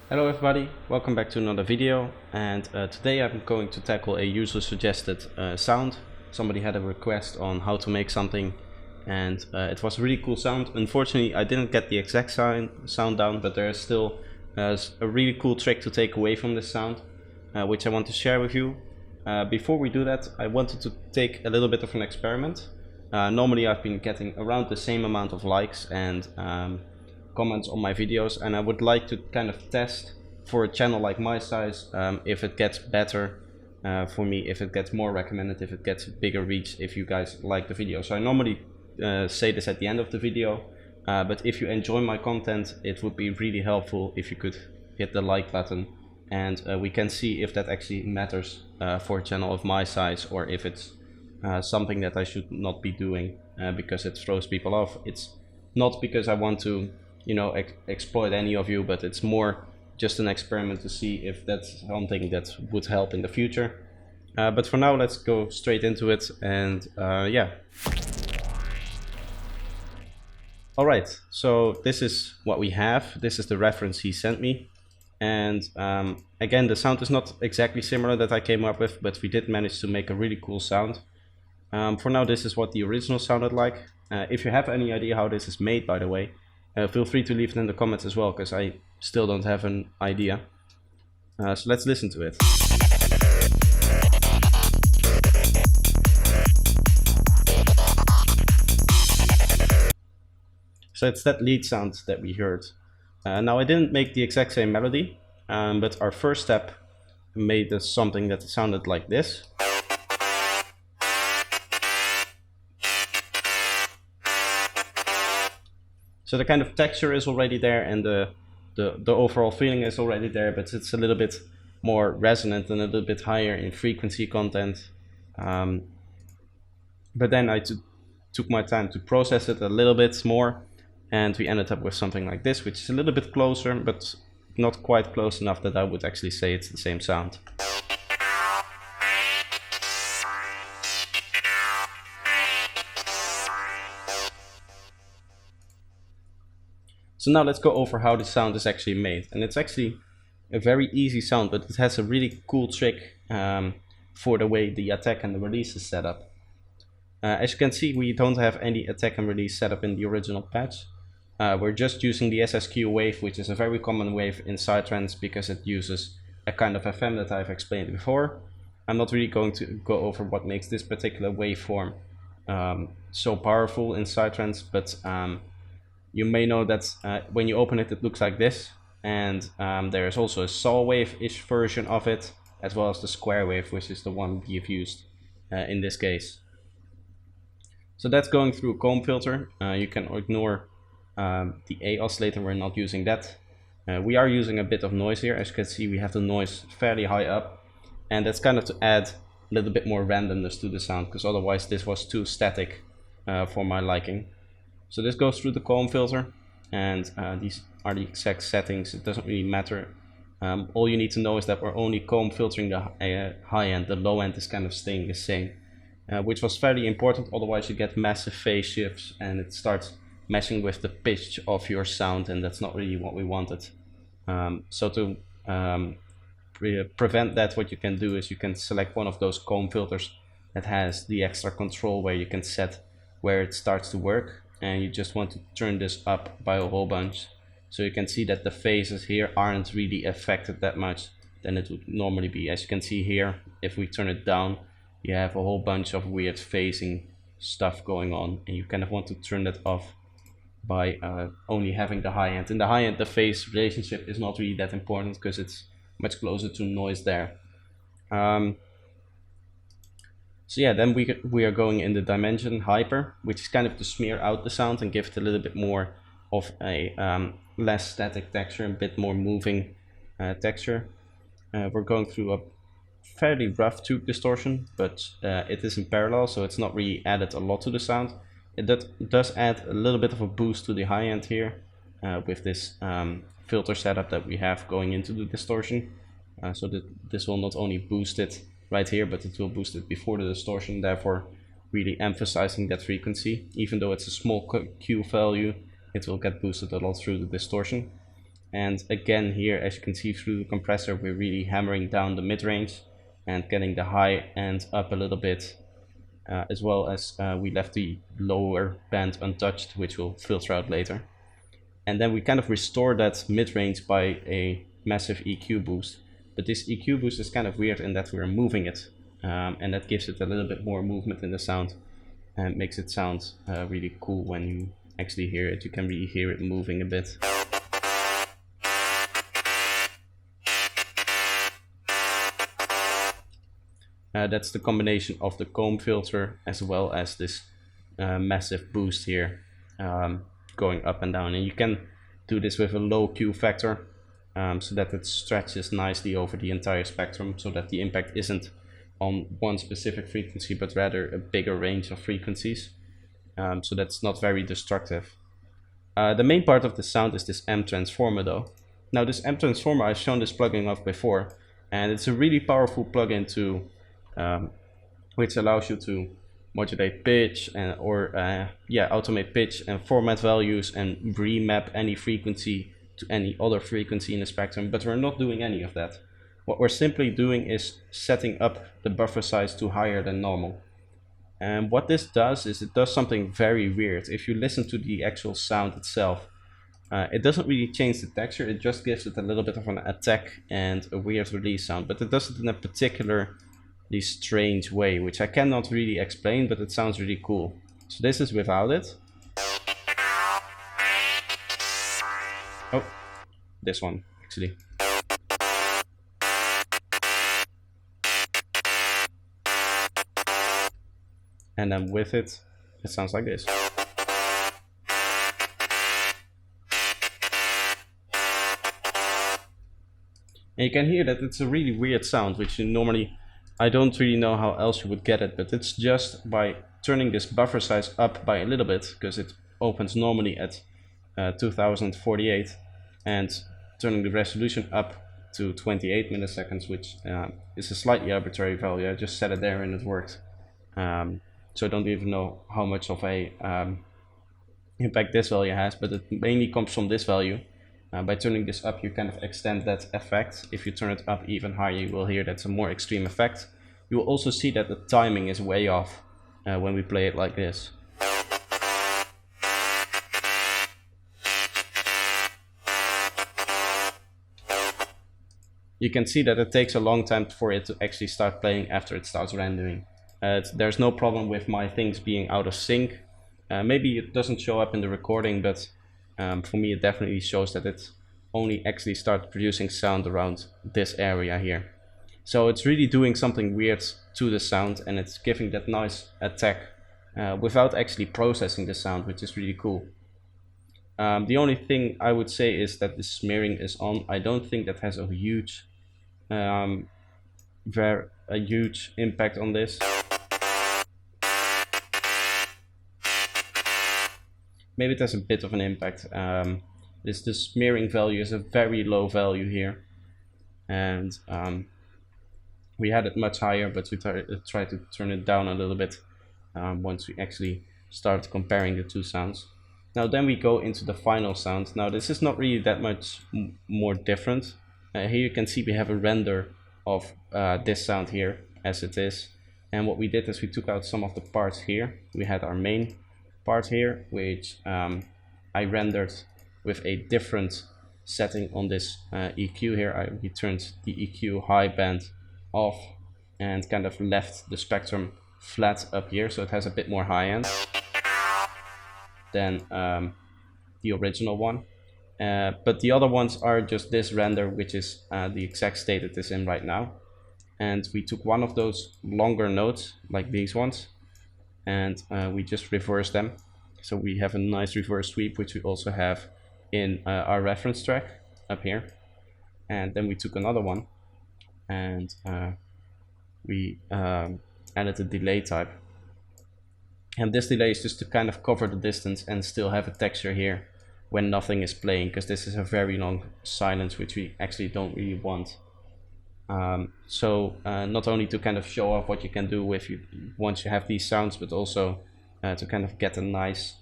Hello everybody, welcome back to another video, and today I'm going to tackle a user suggested sound. Somebody had a request on how to make something, and it was a really cool sound. Unfortunately I didn't get the exact sound down, but there is still a really cool trick to take away from this sound, which I want to share with you. Before we do that, I wanted to take a little bit of an experiment. Normally I've been getting around the same amount of likes and comments on my videos, and I would like to kind of test for a channel like my size if it gets better for me, if it gets more recommended, if it gets bigger reach, if you guys like the video. So I normally say this at the end of the video, but if you enjoy my content, it would be really helpful if you could hit the like button, and we can see if that actually matters for a channel of my size, or if it's something that I should not be doing because it throws people off. It's not because I want to exploit any of you, but it's more just an experiment to see if that's something that would help in the future. But for now, let's go straight into it, and yeah. Alright, so this is what we have. This is the reference he sent me, and again, the sound is not exactly similar that I came up with, but we did manage to make a really cool sound. For now, this is what the original sounded like. If you have any idea how this is made, by the way, feel free to leave it in the comments as well, because I still don't have an idea. So let's listen to it. So it's that lead sound that we heard. Now I didn't make the exact same melody, but our first step made us something that sounded like this. So the kind of texture is already there, and the overall feeling is already there, but it's a little bit more resonant and a little bit higher in frequency content. But then I took my time to process it a little bit more, and we ended up with something like this, which is a little bit closer, but not quite close enough that I would actually say it's the same sound. So now let's go over how the sound is actually made, and it's actually a very easy sound, but it has a really cool trick for the way the attack and the release is set up. As you can see, we don't have any attack and release set up in the original patch. We're just using the SSQ wave, which is a very common wave in Psytrance because it uses a kind of FM that I've explained before. I'm not really going to go over what makes this particular waveform so powerful in Psytrance, but you may know that when you open it, it looks like this, and there is also a saw wave-ish version of it, as well as the square wave, which is the one we've used in this case. So that's going through a comb filter. You can ignore the A oscillator, we're not using that. We are using a bit of noise here. As you can see, we have the noise fairly high up, and that's kind of to add a little bit more randomness to the sound, because otherwise this was too static for my liking. So this goes through the comb filter, and these are the exact settings. It doesn't really matter. All you need to know is that we're only comb filtering the high end. The low end is kind of staying the same, which was fairly important. Otherwise you get massive phase shifts and it starts messing with the pitch of your sound, and that's not really what we wanted. So to prevent that, what you can do is you can select one of those comb filters that has the extra control where you can set where it starts to work, and you just want to turn this up by a whole bunch, so you can see that the phases here aren't really affected that much than it would normally be. As you can see here, if we turn it down, you have a whole bunch of weird phasing stuff going on, and you kind of want to turn that off by only having the high end. In the high end, the phase relationship is not really that important because it's much closer to noise there. So yeah, then we are going in the dimension hyper, which is kind of to smear out the sound and give it a little bit more of a less static texture, a bit more moving texture. We're going through a fairly rough tube distortion, but it is in parallel, so it's not really added a lot to the sound. It does add a little bit of a boost to the high end here with this filter setup that we have going into the distortion. So that this will not only boost it right here, but it will boost it before the distortion, therefore really emphasizing that frequency. Even though it's a small Q value, it will get boosted a lot through the distortion. And again here, as you can see through the compressor, we're really hammering down the mid-range and getting the high end up a little bit, as well as we left the lower band untouched, which we'll filter out later. And then we kind of restore that mid-range by a massive EQ boost. But this EQ boost is kind of weird in that we're moving it, and that gives it a little bit more movement in the sound and makes it sound really cool when you actually hear it. You can really hear it moving a bit. That's the combination of the comb filter as well as this massive boost here, going up and down. And you can do this with a low Q factor, so that it stretches nicely over the entire spectrum, so that the impact isn't on one specific frequency but rather a bigger range of frequencies, so that's not very destructive. The main part of the sound is this MTransformer though. Now this MTransformer, I've shown this plugin off before, and it's a really powerful plugin to which allows you to modulate pitch and automate pitch and format values and remap any frequency to any other frequency in the spectrum. But we're not doing any of that. What we're simply doing is setting up the buffer size to higher than normal. And what this does is it does something very weird. If you listen to the actual sound itself, it doesn't really change the texture, it just gives it a little bit of an attack and a weird release sound, but it does it in a particularly strange way, which I cannot really explain, but it sounds really cool. So this is without it. Oh, this one actually. And then with it, it sounds like this. And you can hear that it's a really weird sound, which you normally, I don't really know how else you would get it, but it's just by turning this buffer size up by a little bit, because it opens normally at 2048, and turning the resolution up to 28 milliseconds, which is a slightly arbitrary value. I just set it there and it worked. So I don't even know how much of a impact this value has, but it mainly comes from this value. By turning this up, you kind of extend that effect. If you turn it up even higher, you will hear that's a more extreme effect. You will also see that the timing is way off when we play it like this. You can see that it takes a long time for it to actually start playing after it starts rendering. There's no problem with my things being out of sync. Maybe it doesn't show up in the recording, but for me it definitely shows that it only actually starts producing sound around this area here. So it's really doing something weird to the sound, and it's giving that nice attack without actually processing the sound, which is really cool. The only thing I would say is that the smearing is on. I don't think that has a huge impact on this. Maybe it has a bit of an impact. The smearing value is a very low value here, and we had it much higher, but we tried to turn it down a little bit once we actually start comparing the two sounds. Now then we go into the final sound. Now this is not really that much more different. Here you can see we have a render of this sound here as it is, and what we did is we took out some of the parts here. We had our main part here, which I rendered with a different setting on this EQ here. We turned the EQ high band off and kind of left the spectrum flat up here, so it has a bit more high end than the original one. But the other ones are just this render, which is the exact state it is in right now. And we took one of those longer notes, like these ones, and we just reversed them. So we have a nice reverse sweep, which we also have in our reference track up here. And then we took another one, and we added a delay type. And this delay is just to kind of cover the distance and still have a texture here when nothing is playing, because this is a very long silence, which we actually don't really want. Not only to kind of show off what you can do with once you have these sounds, but also to kind of get a nice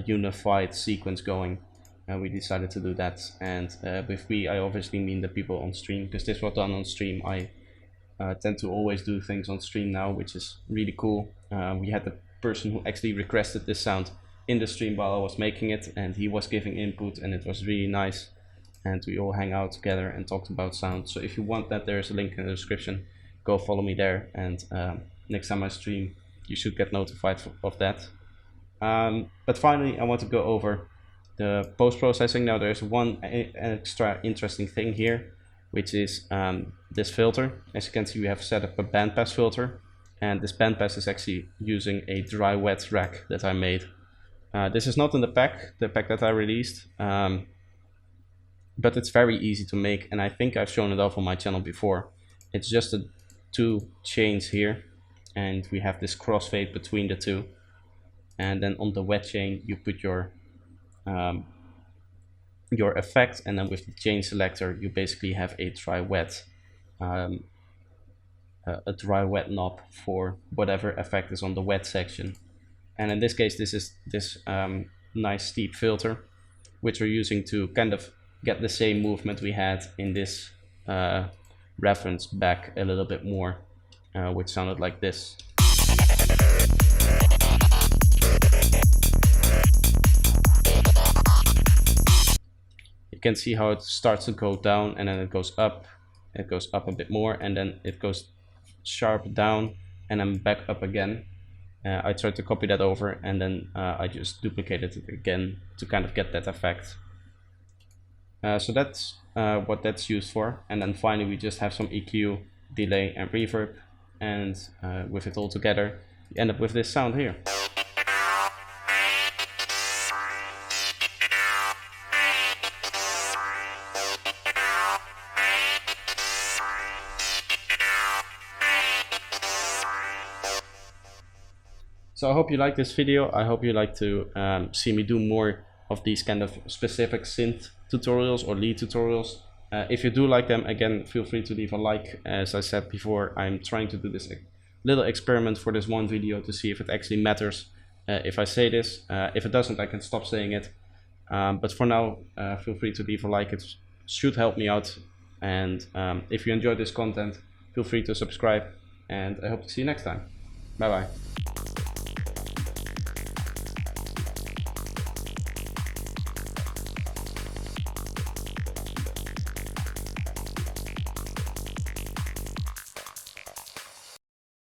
unified sequence going. we decided to do that. And with we, I obviously mean the people on stream, because this was done on stream. I tend to always do things on stream now, which is really cool. We had the person who actually requested this sound in the stream while I was making it, and he was giving input, and it was really nice. And we all hang out together and talked about sound. So if you want that, there's a link in the description. Go follow me there, and next time I stream, you should get notified of that. But finally, I want to go over the post-processing. Now there's one extra interesting thing here, which is this filter. As you can see, we have set up a bandpass filter, and this bandpass is actually using a dry wet rack that I made. This is not in the pack that I released, but it's very easy to make, and I think I've shown it off on my channel before. It's just two chains here, and we have this crossfade between the two, and then on the wet chain you put your effect, and then with the chain selector you basically have a dry wet knob for whatever effect is on the wet section. And in this case, this is this nice steep filter, which we're using to kind of get the same movement we had in this reference back a little bit more, which sounded like this. You can see how it starts to go down, and then it goes up a bit more, and then it goes sharp down and then back up again. I tried to copy that over, and then I just duplicated it again to kind of get that effect. So that's what that's used for. And then finally we just have some EQ, delay and reverb, and with it all together you end up with this sound here. So I hope you like this video. I hope you like to see me do more of these kind of specific synth tutorials or lead tutorials. If you do like them, again, feel free to leave a like. As I said before, I'm trying to do this little experiment for this one video to see if it actually matters if I say this. If it doesn't, I can stop saying it. But for now, feel free to leave a like. It should help me out. And if you enjoyed this content, feel free to subscribe. And I hope to see you next time. Bye bye.